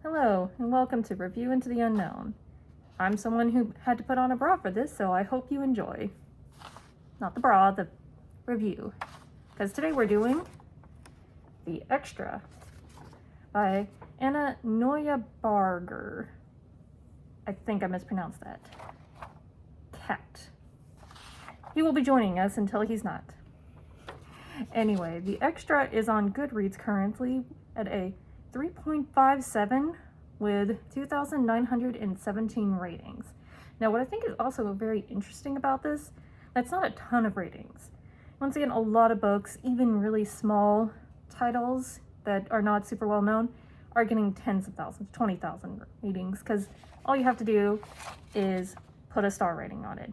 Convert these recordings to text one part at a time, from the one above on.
Hello, and welcome to Review Into the Unknown. I'm someone who had to put on a bra for this, so I hope you enjoy. Not the bra, the review. Because today we're doing The Extra by Annie Neugebauger. I think I mispronounced that. Cat. He will be joining us until he's not. Anyway, The Extra is on Goodreads currently at a 3.57 with 2,917 ratings. Now, what I think is also very interesting about this, that's not a ton of ratings. Once again, a lot of books, even really small titles that are not super well known, are getting tens of thousands, 20,000 ratings, because all you have to do is put a star rating on it.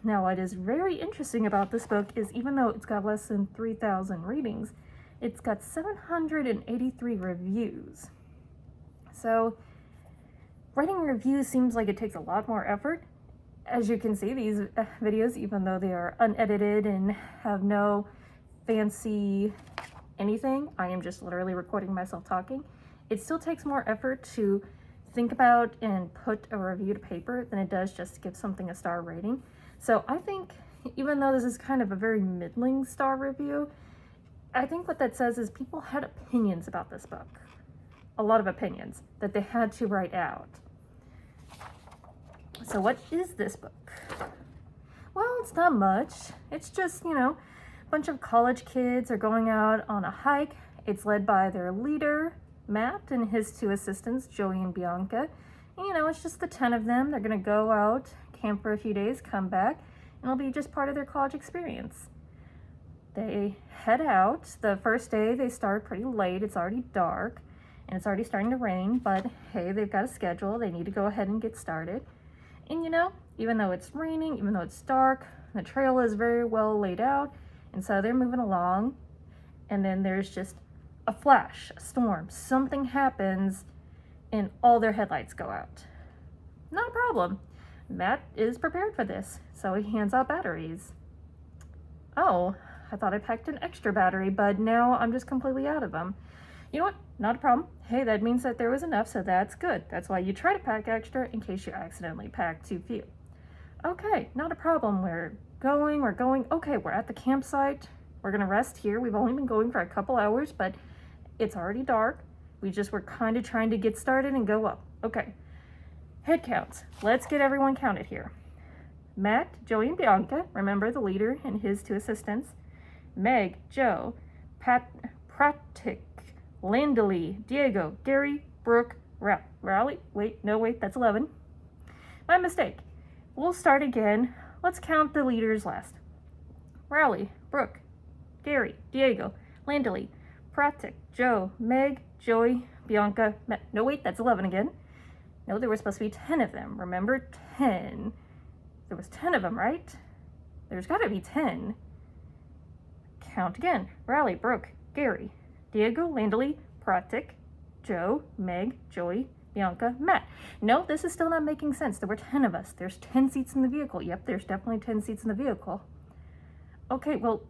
Now, what is very interesting about this book is even though it's got less than 3,000 ratings, it's got 783 reviews. So, writing reviews seems like it takes a lot more effort. As you can see, these videos, even though they are unedited and have no fancy anything, I am just literally recording myself talking, it still takes more effort to think about and put a review to paper than it does just to give something a star rating. So I think, even though this is kind of a very middling star review, I think what that says is people had opinions about this book. A lot of opinions that they had to write out. So what is this book? Well, it's not much. It's just, a bunch of college kids are going out on a hike. It's led by their leader, Matt, and his two assistants, Joey and Bianca. And, it's just the 10 of them. They're going to go out, camp for a few days, come back, and it'll be just part of their college experience. They head out. The first day they start pretty late. It's already dark and it's already starting to rain, but hey, they've got a schedule. They need to go ahead and get started. And even though it's raining, even though it's dark, the trail is very well laid out. And so they're moving along. And then there's just a flash, a storm. Something happens and all their headlights go out. Not a problem. Matt is prepared for this, so he hands out batteries. Oh, I thought I packed an extra battery, but now I'm just completely out of them. You know what? Not a problem. Hey, that means that there was enough, so that's good. That's why you try to pack extra in case you accidentally pack too few. Okay, not a problem. We're going. Okay, we're at the campsite. We're gonna rest here. We've only been going for a couple hours, but it's already dark. We're kind of trying to get started and go up. Okay, head counts. Let's get everyone counted here. Matt, Joey, and Bianca, remember the leader and his two assistants. Meg, Joe, Pratik, Landely, Diego, Gary, Brooke, Raleigh. Wait, that's 11. My mistake. We'll start again. Let's count the leaders last. Raleigh, Brooke, Gary, Diego, Landely, Pratik, Joe, Meg, Joey, Bianca, Matt. No, wait, that's 11 again. No, there were supposed to be 10 of them. Remember, 10. There was 10 of them, right? There's got to be 10. Count again. Raleigh, Brooke, Gary, Diego, Landely, Pratik, Joe, Meg, Joey, Bianca, Matt. No, this is still not making sense. There were 10 of us. There's 10 seats in the vehicle. Yep, there's definitely 10 seats in the vehicle. Okay, well,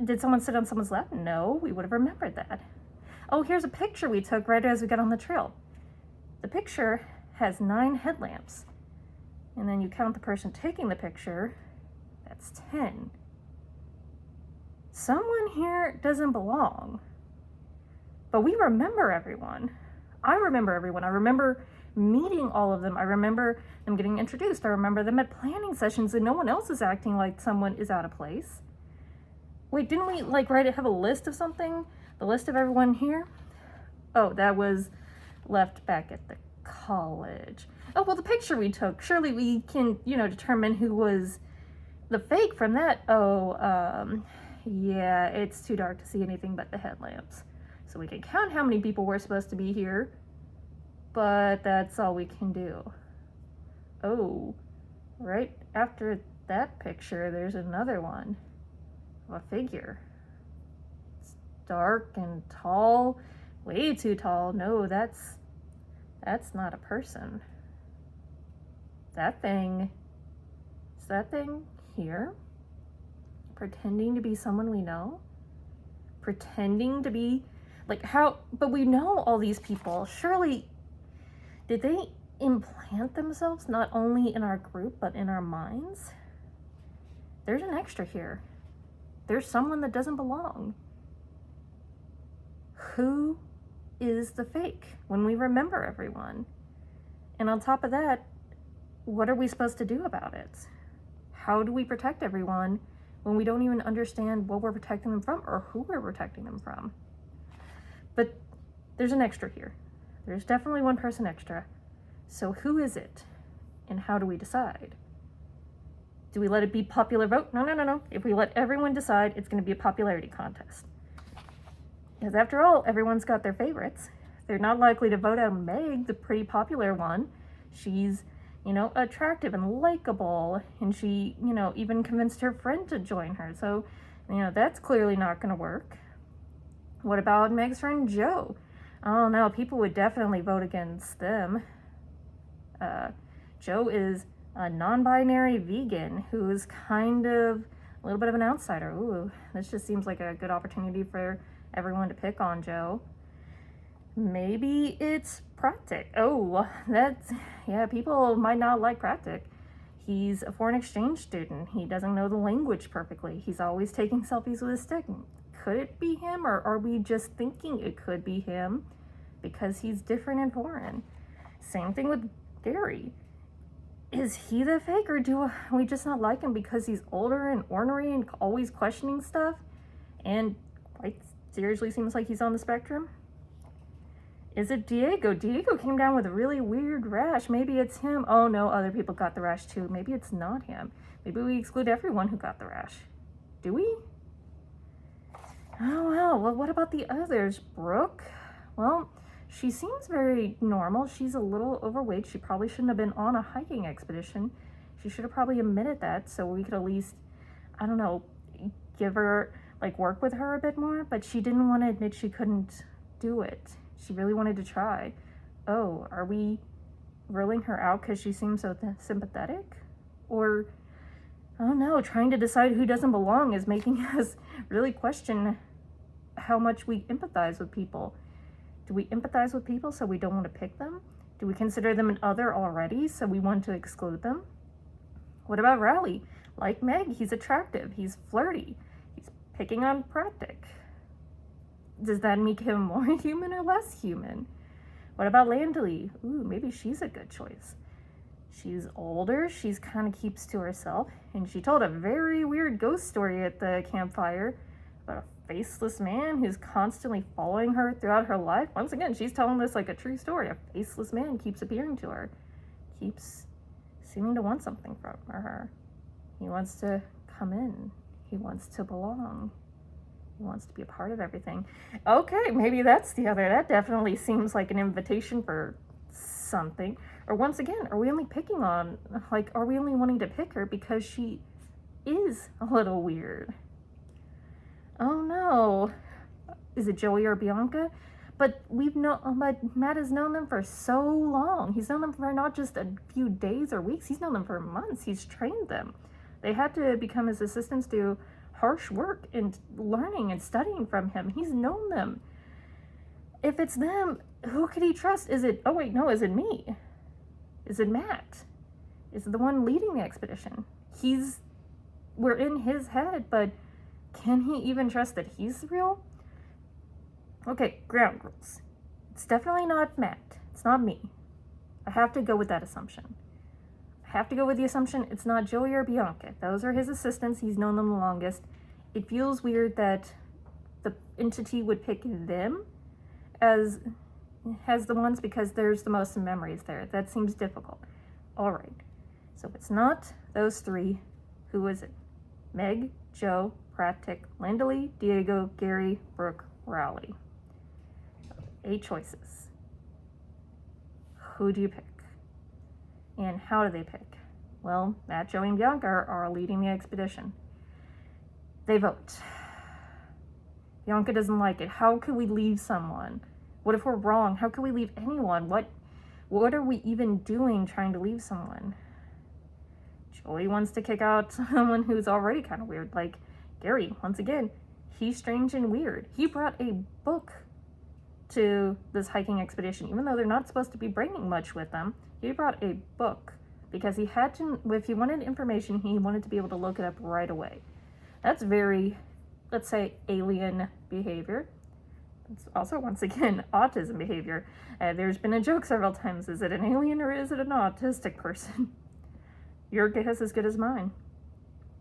did someone sit on someone's lap? No, we would have remembered that. Oh, here's a picture we took right as we got on the trail. The picture has 9 headlamps. And then you count the person taking the picture, that's 10. Someone here doesn't belong. But we remember everyone. I remember everyone. I remember meeting all of them. I remember them getting introduced. I remember them at planning sessions and no one else is acting like someone is out of place. Wait, didn't we have a list of something? The list of everyone here? Oh, that was left back at the college. Oh, well, the picture we took, surely we can, determine who was the fake from that. Oh, yeah, it's too dark to see anything but the headlamps. So we can count how many people were supposed to be here, but that's all we can do. Oh, right after that picture, there's another one of a figure. It's dark and tall, way too tall. No, that's not a person. Is that thing here? Pretending to be someone we know? Pretending to be, but we know all these people. Surely Did they implant themselves not only in our group, but in our minds? There's an extra here. There's someone that doesn't belong. Who is the fake when we remember everyone? And on top of that, what are we supposed to do about it? How do we protect everyone when we don't even understand what we're protecting them from or who we're protecting them from? But there's an extra here. There's definitely one person extra. So who is it? And how do we decide? Do we let it be popular vote? No. If we let everyone decide, it's going to be a popularity contest. Because after all, everyone's got their favorites. They're not likely to vote out Meg, the pretty popular one. She's, attractive and likable. And she, even convinced her friend to join her. So, that's clearly not going to work. What about Meg's friend Joe? Oh no, people would definitely vote against them. Joe is a non-binary vegan who's kind of a little bit of an outsider. Ooh, this just seems like a good opportunity for everyone to pick on Joe. Maybe it's Pratik. Oh, people might not like Pratik. He's a foreign exchange student. He doesn't know the language perfectly. He's always taking selfies with a stick. Could it be him, or are we just thinking it could be him because he's different and foreign? Same thing with Gary. Is he the fake, or do we just not like him because he's older and ornery and always questioning stuff and quite seriously seems like he's on the spectrum? Is it Diego? Diego came down with a really weird rash. Maybe it's him. Oh no, other people got the rash too. Maybe it's not him. Maybe we exclude everyone who got the rash. Do we? Oh well, what about the others? Brooke? Well, she seems very normal. She's a little overweight. She probably shouldn't have been on a hiking expedition. She should have probably admitted that so we could at least, give her, work with her a bit more. But she didn't want to admit she couldn't do it. She really wanted to try. Oh, are we ruling her out because she seems so sympathetic? Or, oh no, trying to decide who doesn't belong is making us really question how much we empathize with people. Do we empathize with people so we don't want to pick them? Do we consider them an other already so we want to exclude them? What about Rowley? Like Meg, he's attractive, he's flirty, he's picking on Pratik. Does that make him more human or less human? What about Landley? Ooh, maybe she's a good choice. She's older, she's kind of keeps to herself, and she told a very weird ghost story at the campfire about a faceless man who's constantly following her throughout her life. Once again, she's telling this like a true story. A faceless man keeps appearing to her, keeps seeming to want something from her. He wants to come in. He wants to belong. He wants to be a part of everything. Okay, maybe that's the other. That definitely seems like an invitation for something. Or once again, are we only picking on, are we only wanting to pick her because she is a little weird? Oh no. Is it Joey or Bianca? But Matt has known them for so long. He's known them for not just a few days or weeks. He's known them for months. He's trained them. They had to become his assistants, do harsh work and learning and studying from him. He's known them. If it's them, who could he trust? Is it me? Is it Matt? Is it the one leading the expedition? We're in his head, but can he even trust that he's real? Okay, ground rules. It's definitely not Matt. It's not me. I have to go with that assumption. I have to go with the assumption it's not Joey or Bianca. Those are his assistants. He's known them the longest. It feels weird that the entity would pick them as the ones because there's the most memories there. That seems difficult. All right. So if it's not those three, who is it? Meg, Joe, Pratik, Landley, Diego, Gary, Brooke, Rowley. 8 choices. Who do you pick? And how do they pick? Well, Matt, Joey, and Bianca are leading the expedition. They vote. Bianca doesn't like it. How could we leave someone? What if we're wrong? How could we leave anyone? What are we even doing trying to leave someone? Joey wants to kick out someone who's already kind of weird, like Gary. Once again, he's strange and weird. He brought a book to this hiking expedition, even though they're not supposed to be bringing much with them. He brought a book because he had to, if he wanted information, he wanted to be able to look it up right away. That's very, let's say, alien behavior. It's also, once again, autism behavior. There's been a joke several times, is it an alien or is it an autistic person? Your guess is as good as mine.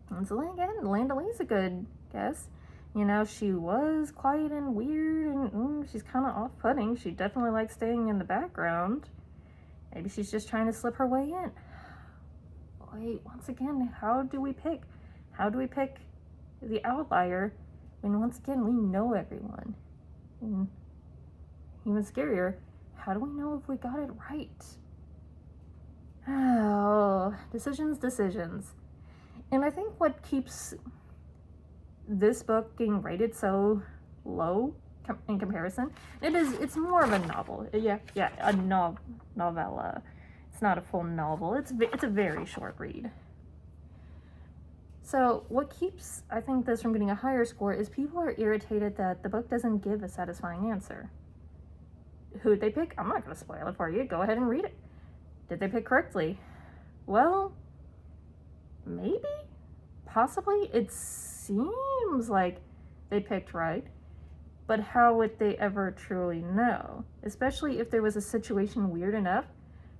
And so again, Land O'Lee's a good guess. You know, she was quiet and weird, and she's kind of off-putting. She definitely likes staying in the background. Maybe she's just trying to slip her way in. Wait, once again, how do we pick? How do we pick the outlier when, once again, we know everyone? And even scarier, how do we know if we got it right? Oh, decisions. And I think what keeps this book getting rated so low in comparison, it's more of a novel. Yeah, a novella. It's not a full novel. It's a very short read. So what keeps, I think, this from getting a higher score is people are irritated that the book doesn't give a satisfying answer. Who'd they pick? I'm not going to spoil it for you. Go ahead and read it. Did they pick correctly? Well, maybe? Possibly? It seems like they picked right. But how would they ever truly know? Especially if there was a situation weird enough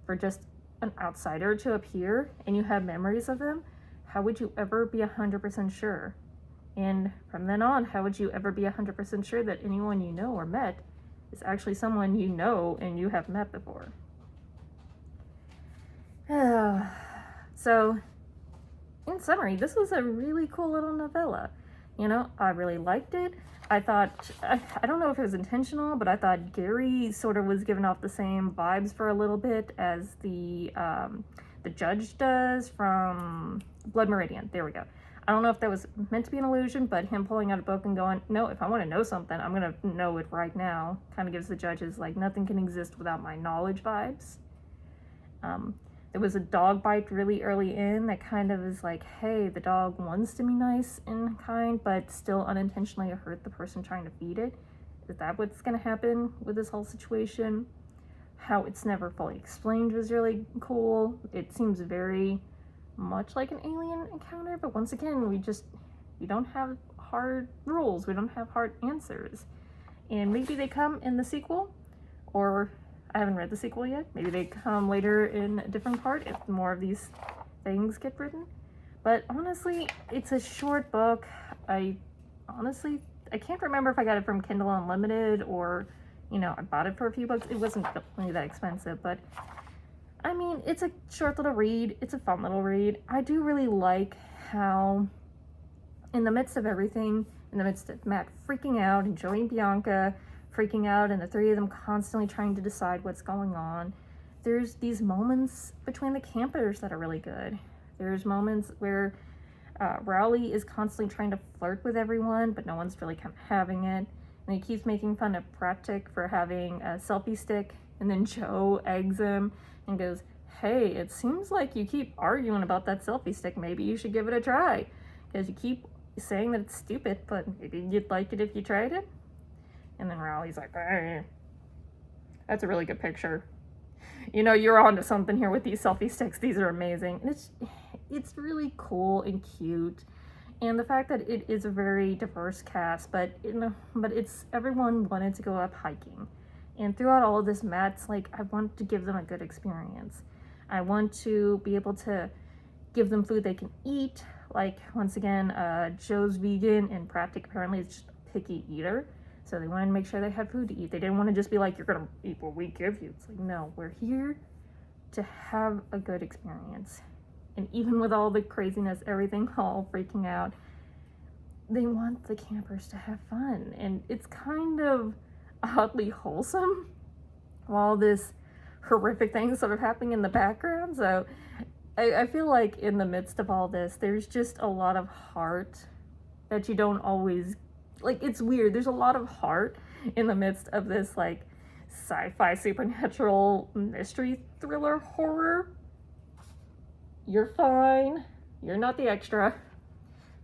for just an outsider to appear and you have memories of them. How would you ever be 100% sure? And from then on, how would you ever be 100% sure that anyone you know or met is actually someone you know and you have met before? So, in summary, this was a really cool little novella. You know, I really liked it. I thought, I don't know if it was intentional, but I thought Gary sort of was giving off the same vibes for a little bit as the judge does from Blood Meridian. There we go. I don't know if that was meant to be an illusion, but him pulling out a book and going, no, if I want to know something, I'm going to know it right now, kind of gives the judges, like, nothing can exist without my knowledge vibes. There was a dog bite really early in that kind of is like, hey, the dog wants to be nice and kind, but still unintentionally hurt the person trying to feed it. Is that what's going to happen with this whole situation? How it's never fully explained was really cool. It seems very much like an alien encounter, but once again, we don't have hard rules. We don't have hard answers. And maybe they come in the sequel, or I haven't read the sequel yet. Maybe they come later in a different part if more of these things get written. But honestly, it's a short book. I can't remember if I got it from Kindle Unlimited or, you know, I bought it for a few bucks. It wasn't really that expensive, but I mean, it's a short little read. It's a fun little read. I do really like how in the midst of everything, in the midst of Matt freaking out and Joey and Bianca freaking out and the three of them constantly trying to decide what's going on, there's these moments between the campers that are really good. There's moments where Rowley is constantly trying to flirt with everyone, but no one's really kind of having it. And he keeps making fun of Pratik for having a selfie stick, and then Joe eggs him and goes, hey, it seems like you keep arguing about that selfie stick. Maybe you should give it a try, because you keep saying that it's stupid, but maybe you'd like it if you tried it. And then Rowley's like, hey, that's a really good picture. You know, you're onto something here with these selfie sticks. These are amazing. And it's really cool and cute. And the fact that it is a very diverse cast, but it's everyone wanted to go up hiking. And throughout all of this, Matt's like, I want to give them a good experience. I want to be able to give them food they can eat. Like, once again, Joe's vegan and Pratik apparently is just a picky eater. So they wanted to make sure they had food to eat. They didn't want to just be like, you're going to eat what we give you. It's like, no, we're here to have a good experience. And even with all the craziness, everything all freaking out, they want the campers to have fun. And it's kind of oddly wholesome while this horrific thing is sort of happening in the background. So I feel like in the midst of all this, there's just a lot of heart that you don't always, like, it's weird. There's a lot of heart in the midst of this, like, sci-fi supernatural mystery thriller horror. You're fine. You're not the extra.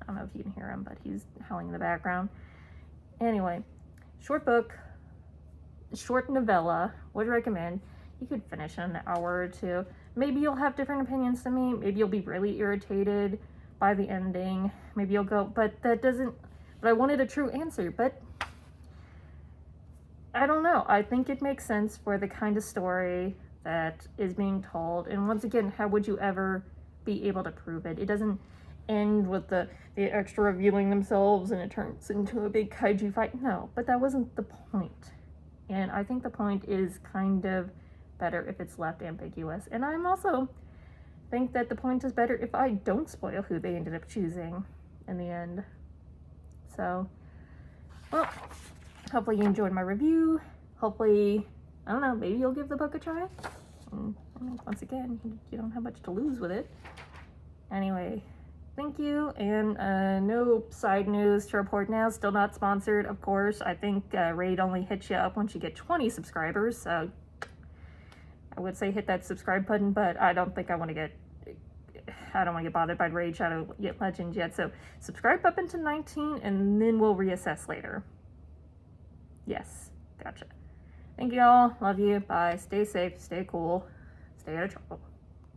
I don't know if you can hear him, but he's howling in the background. Anyway, short book, short novella. Would recommend. You could finish in an hour or two. Maybe you'll have different opinions than me. Maybe you'll be really irritated by the ending. Maybe you'll go, but that doesn't, but I wanted a true answer. But I don't know. I think it makes sense for the kind of story that is being told. And once again, how would you ever be able to prove it? It doesn't end with the extra revealing themselves and it turns into a big kaiju fight. No, but that wasn't the point. And I think the point is kind of better if it's left ambiguous. And I'm also think that the point is better if I don't spoil who they ended up choosing in the end. So, well, hopefully you enjoyed my review. Hopefully, I don't know, maybe you'll give the book a try. And I mean, once again, you don't have much to lose with it. Anyway, thank you, and no side news to report now. Still not sponsored, of course. I think Raid only hits you up once you get 20 subscribers, so I would say hit that subscribe button, but I don't think I want to get, I don't want to get bothered by Raid Shadow Legends yet, so subscribe up into 19, and then we'll reassess later. Yes, gotcha. Thank you all. Love you. Bye. Stay safe. Stay cool. Stay out of trouble.